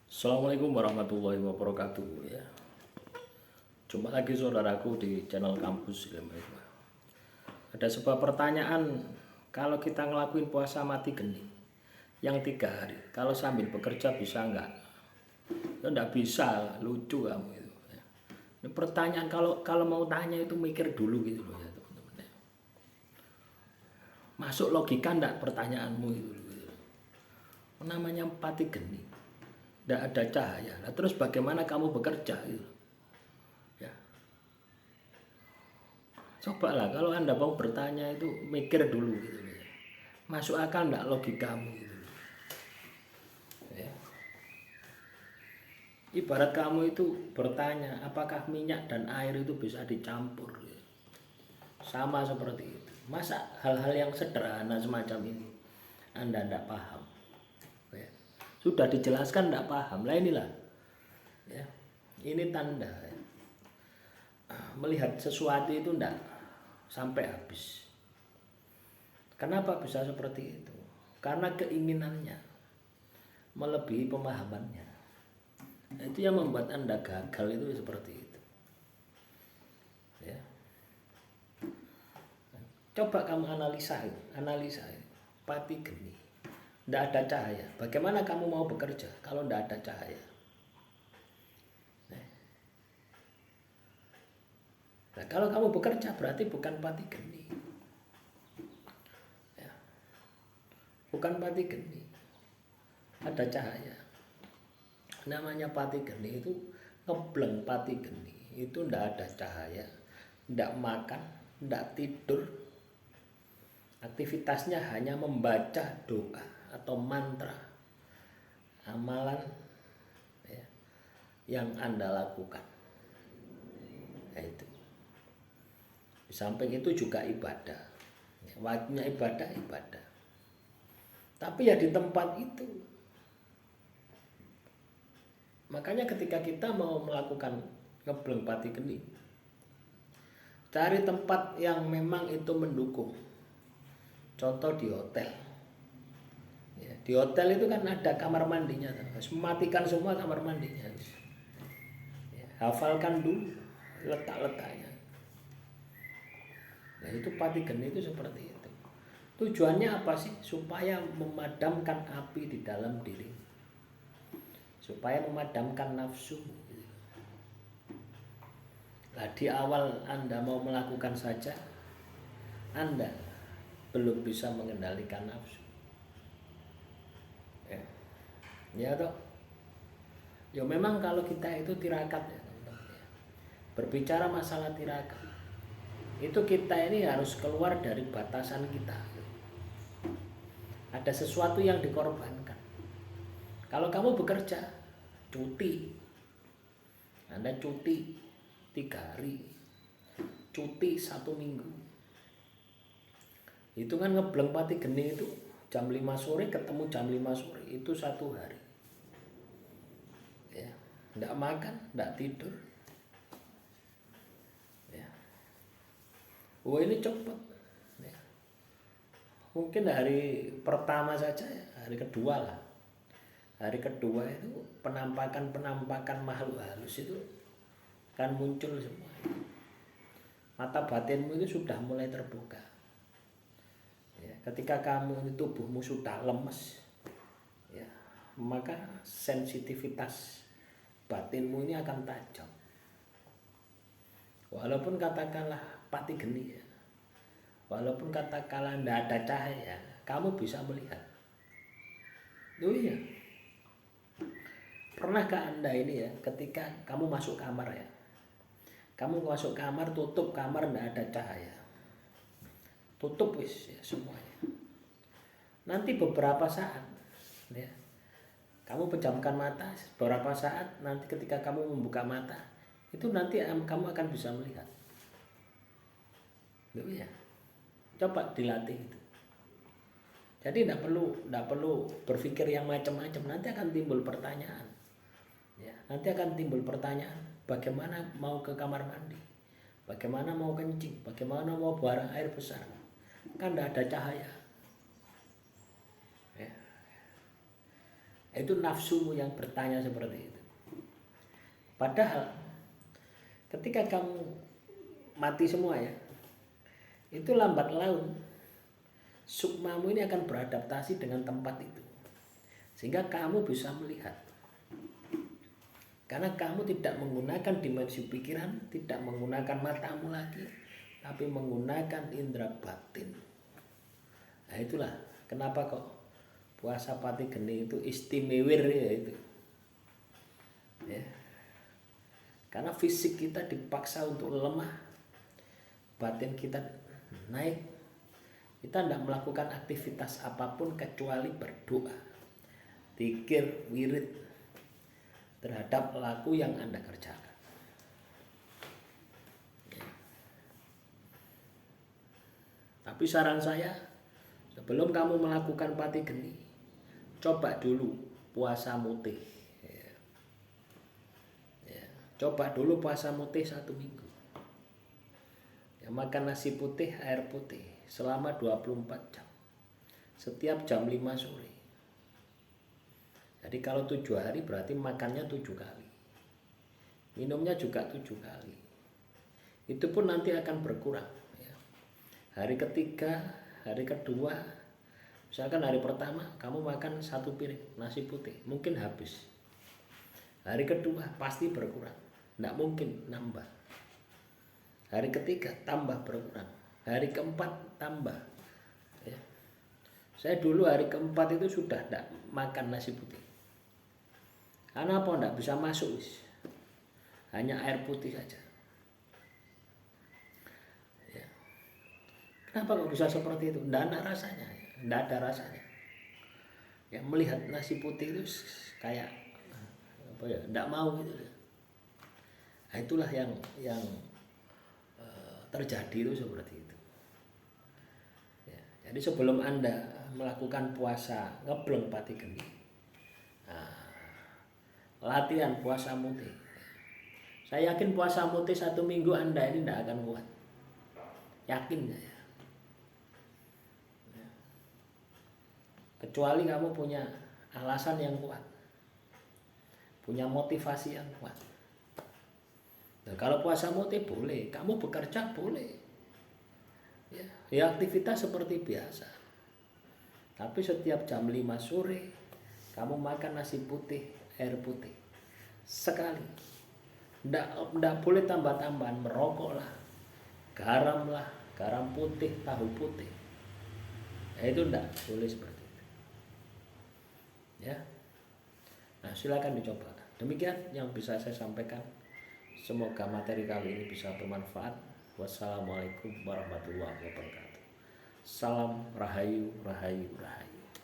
Assalamualaikum warahmatullahi wabarakatuh ya. Jumpa lagi saudaraku di channel Kampus Ilmu Hikmah. Ada sebuah pertanyaan, kalau kita ngelakuin puasa mati geni yang 3 hari, kalau sambil bekerja bisa nggak? Ya nggak bisa, lucu kamu itu. Ya. Ini pertanyaan kalau mau tanya itu mikir dulu gitu loh ya teman-teman. Ya. Masuk logika nggak pertanyaanmu itu? Gitu. Namanya mati geni, nggak ada cahaya. Nah, terus bagaimana kamu bekerja gitu? Ya. Cobalah kalau Anda mau bertanya itu mikir dulu gitu ya. Masuk akal enggak logikamu gitu. Ya. Ibarat kamu itu bertanya apakah minyak dan air itu bisa dicampur ya. Sama seperti itu. Masa hal-hal yang sederhana semacam ini Anda enggak paham. Ya. Sudah dijelaskan enggak paham. Lah inilah. Ya. Ini tanda ya. Melihat sesuatu itu enggak sampai habis. Kenapa bisa seperti itu? Karena keinginannya melebihi pemahamannya. Nah, itu yang membuat Anda gagal itu seperti itu. Ya. Coba kamu analisa. Pati geni. Tidak ada cahaya. Bagaimana kamu mau bekerja kalau tidak ada cahaya? Nah, kalau kamu bekerja berarti bukan pati geni. Ya. Bukan pati geni. Ada cahaya. Namanya pati geni itu ngebleng pati geni. Itu ndak ada cahaya, ndak makan, ndak tidur. Aktivitasnya hanya membaca doa atau mantra, amalan ya, yang Anda lakukan. Nah, itu. Di samping itu juga ibadah. Wajibnya ibadah. Tapi ya di tempat itu. Makanya ketika kita mau melakukan ngebleng pati geni, cari tempat yang memang itu mendukung. Contoh di hotel. Ya, di hotel itu kan ada kamar mandinya. Harus matikan semua kamar mandinya. Ya, hafalkan dulu letak-letaknya. Nah itu pati geni itu seperti itu. Tujuannya apa sih? Supaya memadamkan api di dalam diri. Supaya memadamkan nafsu. Nah, di awal Anda mau melakukan saja, Anda belum bisa mengendalikan nafsu. Ya toh. Ya memang kalau kita itu tirakat ya teman-teman ya. Berbicara masalah tirakat, itu kita ini harus keluar dari batasan kita. Ada sesuatu yang dikorbankan. Kalau kamu bekerja, cuti. Anda cuti 3 hari, cuti 1 minggu. Itu kan ngebleng pati geni itu jam 5 sore ketemu jam 5 sore, itu 1 hari. Ya, enggak makan, enggak tidur. Ya. Wah ini cepat. Ya. Mungkin hari pertama saja ya, hari kedua lah. Hari kedua itu penampakan makhluk halus itu kan muncul semua. Mata batinmu itu sudah mulai terbuka. Ya, ketika kamu tubuhmu sudah lemes, ya, maka sensitivitas batinmu ini akan tajam. Walaupun katakanlah pati geni ya, walaupun katakanlah tidak ada cahaya, kamu bisa melihat. Oh iya. Pernahkah Anda ini ya, ketika kamu masuk kamar ya, kamu masuk kamar, tutup kamar, tidak ada cahaya, tutup wis ya, semuanya. Nanti beberapa saat ya, kamu pejamkan mata, beberapa saat nanti ketika kamu membuka mata, itu nanti kamu akan bisa melihat. Loh ya, coba dilatih itu. Jadi tidak perlu berpikir yang macam-macam, nanti akan timbul pertanyaan. Ya, nanti akan timbul pertanyaan, bagaimana mau ke kamar mandi, bagaimana mau kencing, bagaimana mau buang air besar, kan tidak ada cahaya. Ya. Itu nafsumu yang bertanya seperti itu. Padahal ketika kamu mati semua ya, itu lambat laun sukmamu ini akan beradaptasi dengan tempat itu, sehingga kamu bisa melihat. Karena kamu tidak menggunakan dimensi pikiran, tidak menggunakan matamu lagi, tapi menggunakan indera batin. Nah itulah kenapa kok puasa pati geni itu istimewir ya itu. Ya. Karena fisik kita dipaksa untuk lemah, batin kita naik. Kita tidak melakukan aktivitas apapun kecuali berdoa, zikir, wirid terhadap laku yang Anda kerjakan. Ya. Tapi saran saya, sebelum kamu melakukan pati geni, coba dulu puasa mutih. Ya. Coba dulu puasa mutih 1 minggu. Ya, makan nasi putih, air putih selama 24 jam. Setiap jam 5 sore. Jadi kalau 7 hari berarti makannya 7 kali. Minumnya juga 7 kali. Itu pun nanti akan berkurang. Ya. Hari ketiga, hari kedua, misalkan hari pertama kamu makan 1 piring nasi putih, mungkin habis. Hari kedua pasti berkurang, tidak mungkin nambah. Hari ketiga tambah berkurang, hari keempat tambah. Ya. Saya dulu hari keempat itu sudah tidak makan nasi putih. Karena apa? Tidak bisa masuk, hanya air putih saja. Ya. Kenapa kok bisa seperti itu? Tidak ada rasanya, tidak ada rasanya. Ya, melihat nasi putih itu kayak apa ya? Tidak mau gitu. Nah, itulah yang terjadi itu seperti itu. Ya, jadi sebelum Anda melakukan puasa ngebleng pati geni, latihan puasa mutih. Saya yakin puasa mutih 1 minggu Anda ini tidak akan kuat. Yakin saya. Ya. Kecuali kamu punya alasan yang kuat, punya motivasi yang kuat. Nah, kalau puasa mutih boleh, kamu bekerja boleh. Ya aktivitas seperti biasa. Tapi setiap jam 5 sore kamu makan nasi putih, air putih sekali. Nggak boleh tambah-tambahan, merokok lah, garam putih, tahu putih. Ya, itu nggak boleh seperti itu. Ya. Nah, silakan dicoba. Demikian yang bisa saya sampaikan. Semoga materi kali ini bisa bermanfaat. Wassalamualaikum warahmatullahi wabarakatuh. Salam rahayu, rahayu, rahayu.